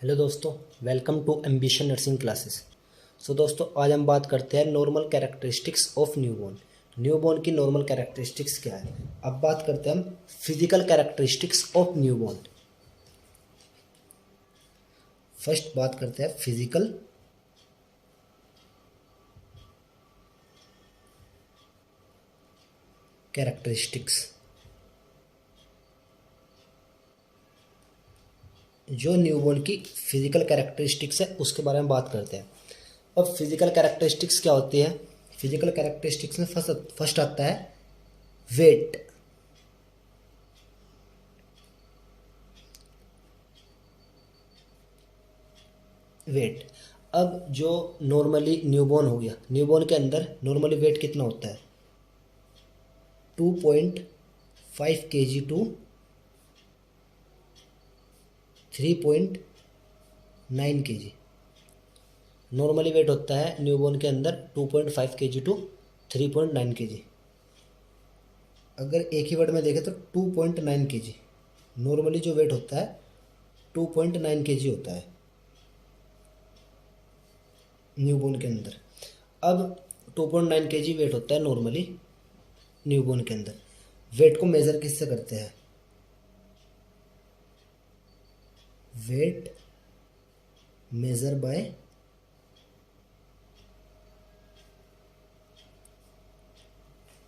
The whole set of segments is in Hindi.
हेलो दोस्तों, welcome to ambition nursing classes. So दोस्तों, आज हम बात करते हैं normal characteristics of newborn. Newborn की नॉर्मल कैरेक्टरिस्टिक्स क्या है। अब बात करते हैं हम physical characteristics of newborn. First बात करते हैं फिजिकल कैरेक्टरिस्टिक्स। जो न्यूबॉर्न की फिजिकल कैरेक्टरिस्टिक्स है उसके बारे में बात करते हैं। अब फिजिकल कैरेक्टरिस्टिक्स क्या होती है। फिजिकल कैरेक्टरिस्टिक्स में फर्स्ट आता है वेट। वेट। अब जो नॉर्मली न्यूबॉर्न हो गया, न्यूबॉर्न के अंदर नॉर्मली वेट कितना होता है 2.5 kg to 3.9 kg। Normally weight होता है न्यूबॉर्न के अंदर 2.5 kg टू 3.9 kg। अगर एक ही वर्ड में देखें तो 2.9 kg नॉर्मली जो वेट होता है 2.9 kg होता है न्यूबॉर्न के अंदर। अब 2.9 kg वेट होता है नॉर्मली न्यूबॉर्न के अंदर। वेट को मेज़र किससे करते हैं। वेट मेज़र बाय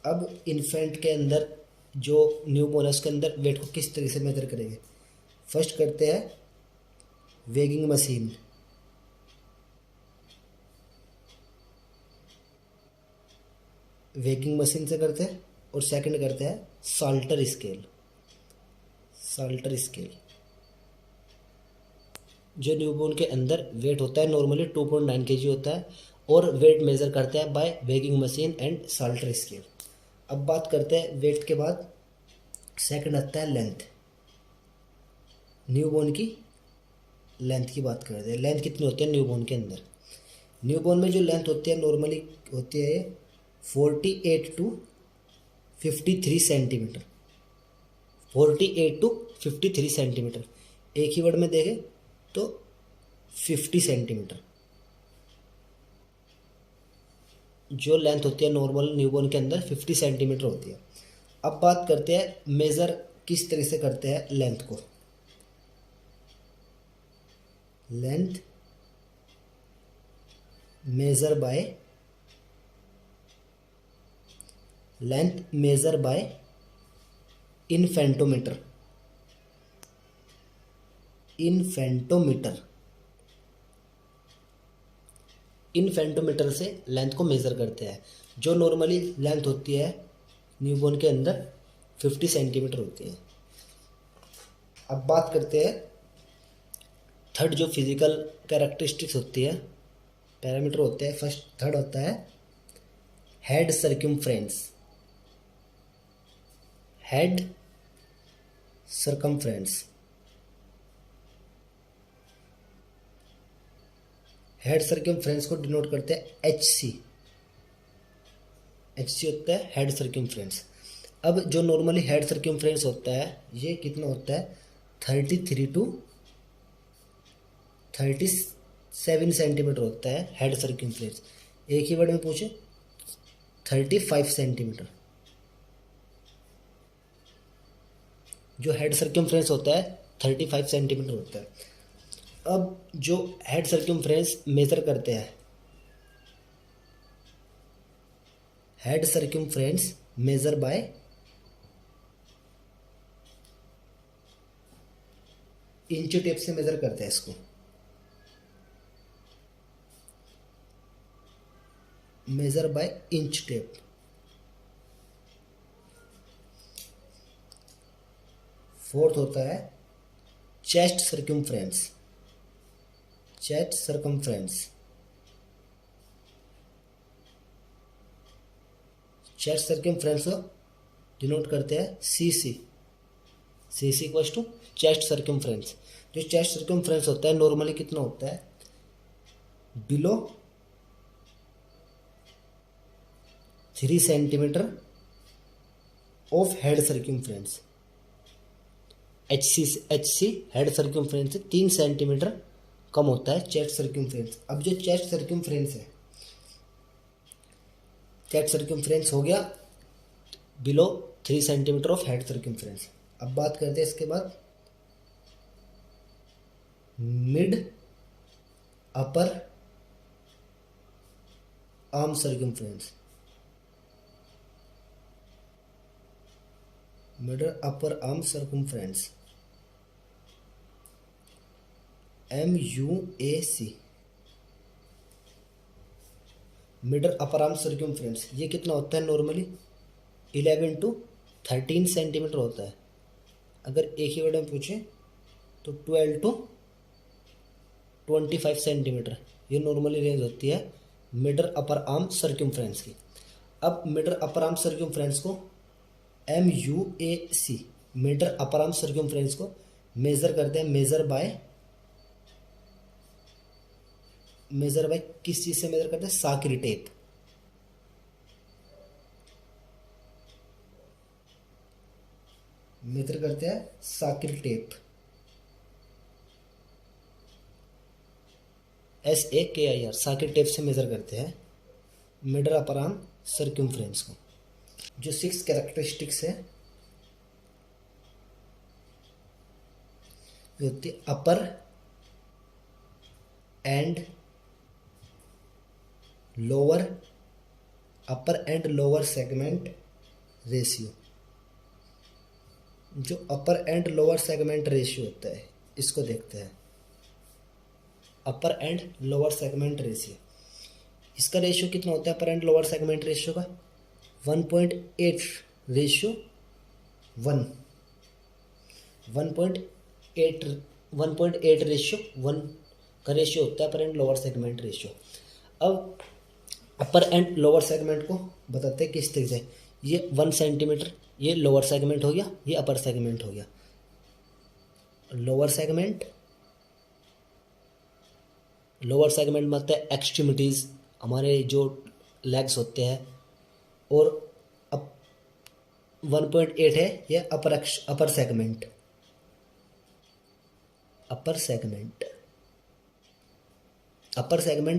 अब इन्फेंट के अंदर जो न्यूबॉर्न है उसके अंदर वेट को किस तरीके से मेज़र करेंगे। फर्स्ट करते हैं वेगिंग मशीन। वेगिंग मशीन से करते हैं और सेकंड करते हैं साल्टर स्केल। साल्टर स्केल जो न्यूबॉर्न के अंदर वेट होता है नॉर्मली 2.9 kg होता है और वेट मेज़र करते हैं by weighing machine and Salter scale. अब बात करते हैं वेट के बाद सेकंड आता है लेंथ। न्यूबॉर्न की लेंथ की बात करते हैं। लेंथ कितनी होती है न्यूबॉर्न के अंदर। न्यूबॉर्न में जो लेंथ होती है नॉर्मली होती है 48 टू 53 सेंटीमीटर। 48 to 53 centimetre. एक ही वर्ड में देखें तो 50 सेंटीमीटर जो लेंथ होती है नॉर्मल न्यूबॉर्न के अंदर 50 सेंटीमीटर होती है। अब बात करते हैं मेज़र किस तरह से करते हैं लेंथ को। Length measure by infantometer. Infantometer से लेंथ को मेज़र करते हैं। जो नॉर्मली लेंथ होती है न्यूबॉर्न के अंदर 50 सेंटीमीटर होती है। अब बात करते हैं थर्ड जो फिजिकल कैरेक्टरिस्टिक्स होती है पैरामीटर होते हैं। फर्स्ट थर्ड होता है head circumference. Head circumference. Head circumference को डिनोट करते हैं HC। HC होता है हेड सर्कमफ्रेंस। अब जो नॉर्मली हेड सर्कमफ्रेंस होता है ये कितना होता है 33 टू 37 सेंटीमीटर होता है हेड सर्कमफ्रेंस। एक ही वर्ड में पूछे 35 सेंटीमीटर जो हेड सर्कमफ्रेंस होता है 35 सेंटीमीटर होता है। अब जो हेड सर्कमफ्रेंस मेज़र करते हैं head circumference measure by inch tape से मेज़र करते हैं इसको। Measure by inch tape. Fourth होता है chest circumference. Chest circumference. Chest circumference को डिनोट करते हैं CC। CC equals to chest circumference. जो चेस्ट सर्कमफ्रेंस होता है नॉर्मली कितना होता है below 3 centimetre of head circumference. HC head circumference 3 centimetre कम होता है चेस्ट सर्कमफ्रेंस। अब जो चेस्ट सर्कमफ्रेंस है, चेस्ट सर्कमफ्रेंस हो गया below 3 centimetre of head circumference. अब बात करते हैं इसके बाद mid upper arm circumference. Middle upper arm circumference MUAC, middle upper arm circumference ये कितना होता है नॉर्मली 11 to 13 सेंटीमीटर होता है। अगर एक ही वर्ड में पूछे तो 12 to 25 सेंटीमीटर ये नॉर्मली रेंज होती है मिडल अपर आर्म सर्कमफ्रेंस की। अब मिडल अपर आर्म सर्कमफ्रेंस को MUAC, middle upper arm circumference को मेज़र करते हैं। मेज़र बाय किस चीज़ से मेज़र करते हैं? साकिर टेप। मेज़र करते हैं Sakir tape, SAKIR, Sakir tape से मेज़र करते हैं मिडल अपर आर्म सर्कमफ्रेंस को। जो 6 कैरेक्टरिस्टिक्स है ये होती है अपर एंड लोअर सेगमेंट रेशियो। जो अपर एंड लोअर सेगमेंट रेशियो होता है इसको देखते हैं। Upper and lower segment ratio, इसका रेशियो कितना होता है? अपर एंड लोअर सेगमेंट रेशियो का 1.8 रेशियो 1, 1.8 रेशियो 1 का रेशियो होता है अपर एंड लोअर सेगमेंट रेशियो। अब अपर एंड लोअर सेगमेंट को बताते हैं किस तरीके से। ये 1 सेंटीमीटर ये लोअर सेगमेंट हो गया, ये अपर सेगमेंट हो गया। लोअर सेगमेंट मतलब है एक्सट्रीमिटीज़, हमारे जो लेग्स होते हैं। और अब 1.8 है ये upper segment. Upper segment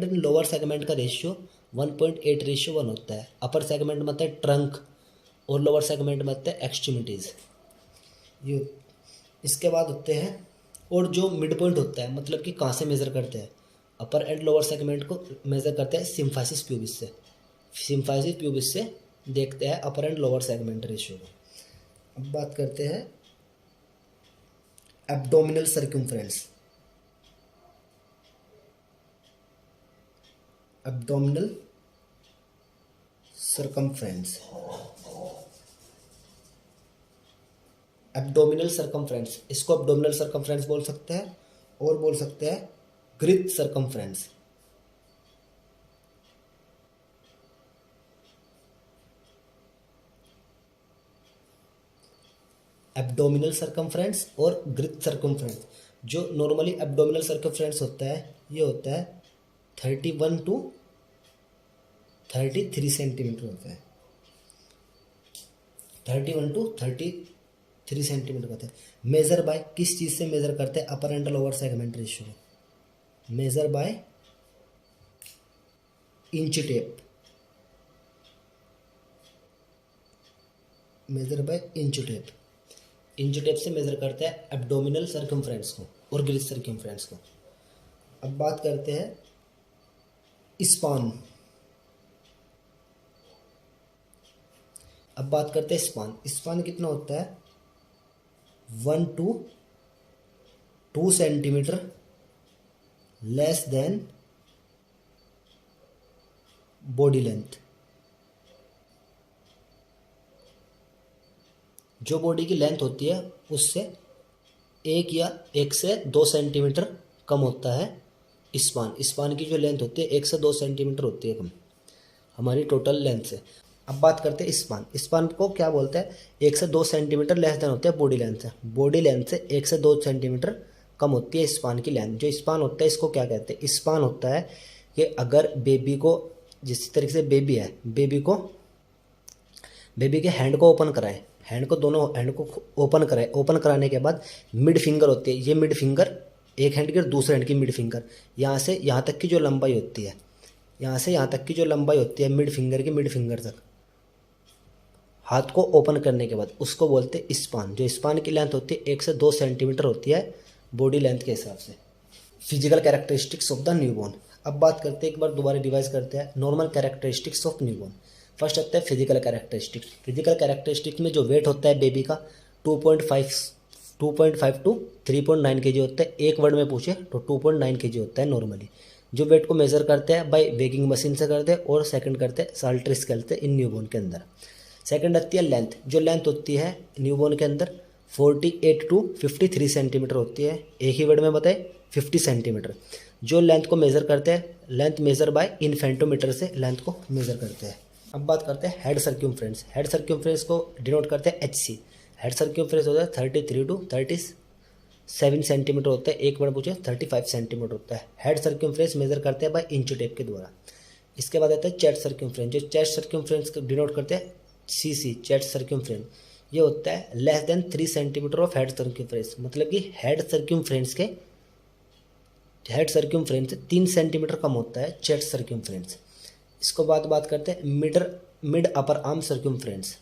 and lower segment का रेशियो 1.8 रेशियो 1 होता है। अपर सेगमेंट मतलब है ट्रंक और लोअर सेगमेंट मतलब है एक्सट्रीमिटीज़। ये इसके बाद होते हैं और जो मिड पॉइंट होता है, मतलब कि कहाँ से मेज़र करते हैं? अपर एंड लोअर सेगमेंट को मेज़र करते हैं सिम्फाइसिस प्यूबिस से। सिम्फाइसिस प्यूबिस से देखते हैं upper and lower segment ratio को। अब बात करते हैं abdominal circumference. Abdominal circumference, abdominal circumference, इसको एब्डोमिनल सर्कमफ्रेंस बोल सकते हैं और बोल सकते हैं ग्रिथ सर्कमफ्रेंस। एब्डोमिनल सर्कमफ्रेंस और ग्रिथ सर्कमफ्रेंस। जो नॉर्मली एब्डोमिनल सर्कमफ्रेंस होता है ये होता है 31 to 33 सेंटीमीटर होता है। 31 to 33 सेंटीमीटर होता है। मेज़र बाय किस चीज़ से मेज़र करते हैं? Upper and lower segment ratio. Measure by inch tape. Measure by inch tape. Inch tape से मेज़र करते हैं एब्डोमिनल सर्कमफ्रेंस को और ग्रिथ सर्कमफ्रेंस को। अब बात करते हैं स्पान। स्पान कितना होता है? 1 to 2 centimetre less than body length. जो बॉडी की लेंथ होती है उससे 1 से 2 सेंटीमीटर कम होता है स्पान की जो लेंथ होती है 1 से 2 सेंटीमीटर होती है कम हमारी टोटल लेंथ से। अब बात करते हैं स्पान को क्या बोलते हैं? 1 से 2 सेंटीमीटर लेस देन होते हैं बॉडी लेंथ से। बॉडी लेंथ से 1 से 2 सेंटीमीटर कम होती है स्पान की लेंथ। जो स्पान होता है इसको क्या कहते हैं? स्पान होता है कि अगर बेबी को, जिस तरीके से बेबी है, बेबी के हैंड को ओपन कराएं, दोनों हैंड को ओपन कराने के बाद मिड फिंगर होती है, ये मिड फिंगर एक हैंड की और दूसरे हैंड की मिड फिंगर, यहाँ से यहाँ तक की जो लंबाई होती है, यहाँ से यहाँ तक की जो लंबाई होती है मिड फिंगर की मिड फिंगर तक, हाथ को ओपन करने के बाद उसको बोलते हैं स्पान। जो स्पान की लेंथ होती है 1 से 2 सेंटीमीटर होती है बॉडी लेंथ के हिसाब से। Physical characteristics of the newborn. अब बात करते हैं, एक बार दोबारा रिवाइज करते हैं normal characteristics of newborn. First आता है फिजिकल कैरेक्टरिस्टिक्स। फिजिकल कैरेक्टरिस्टिक्स में जो वेट होता है बेबी का 2.5 टू 3.9 kg होता है। एक वर्ड में पूछे तो 2.9 kg होता है नॉर्मली। जो वेट को मेजर करते हैं बाय वेगिंग मशीन से करते हैं, और सेकंड करते हैं साल्ट्री स्केल से इन न्यूबॉर्न के अंदर। सेकंड आती है लेंथ। जो लेंथ होती है न्यूबॉर्न के अंदर 48 टू 53 सेंटीमीटर होती है। एक ही वर्ड में बताए 50 सेंटीमीटर। जो लेंथ को मेज़र करते हैं, लेंथ मेजर बाय इन्फेंटोमीटर से लेंथ को मेज़र करते हैं। अब बात करते हैं हेड सर्क्यूमफ्रेंस। हेड सर्क्यूमफ्रेंस को डिनोट करते हैं HC। हेड सर्क्यूमफ्रेंस होता है 33 टू 37 सेंटीमीटर होता है। एक वर्ड पूछे 35 सेंटीमीटर होता है। हेड सर्क्यूमफ्रेंस मेजर करते हैं बाय इंच टेप के द्वारा। इसके बाद आता है चेस्ट सर्क्यूमफ्रेंस। जो चेस्ट सर्क्यूमफ्रेंस को डिनोट करते हैं CC, चेस्ट सर्क्यूमफ्रेंस। ये होता है less than 3 centimetre of head circumference, मतलब कि हेड सर्क्यूमफ्रेंस से 3 सेंटीमीटर कम होता है चेस्ट सर्क्यूमफ्रेंस। इसको बाद बात करते हैं mid upper arm circumference.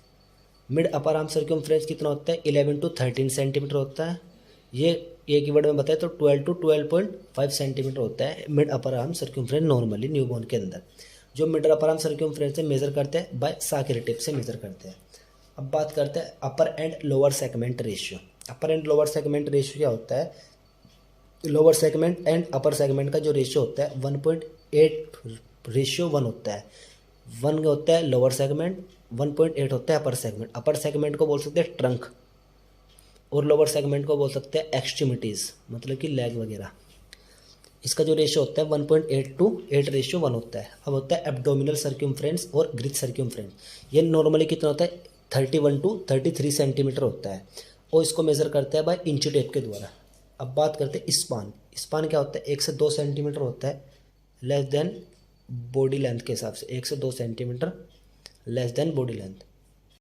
Mid upper arm circumference कितना होता है 11 टू 13 सेंटीमीटर होता है। ये एक ही वर्ड में बताए तो 12 टू 12.5 सेंटीमीटर होता है mid upper arm circumference normally newborn के अंदर। जो मिड अपर आर्म सर्क्यूमफ्रेंस से मेजर करते हैं बाय साकेर टिप से मेजर करते हैं। अब बात करते हैं upper and lower segment ratio. Upper and lower segment ratio क्या होता है? Lower segment and upper segment का जो रेशियो होता है 1.8:1 होता है। 1 होता है लोअर सेगमेंट, 1.8 होता है अपर सेगमेंट। अपर सेगमेंट को बोल सकते हैं ट्रंक, और लोअर सेगमेंट को बोल सकते हैं एक्सट्रीमिटीज़, मतलब कि लेग वगैरह। इसका जो रेशियो होता है 1.8:8 होता है। अब होता है एब्डोमिनल सर्क्यूमफ्रेंस और ग्रिच सर्क्यूमफ्रेंस। ये नॉर्मली कितना होता है 31 टू 33 सेंटीमीटर होता है, और इसको मेज़र करते हैं बाय इंच टेप के द्वारा। अब बात करते हैं स्पान। स्पान क्या होता है 1 से 2 सेंटीमीटर होता है, लेस देन बॉडी लेंथ के हिसाब से 1 से 2 centimetre less than body length.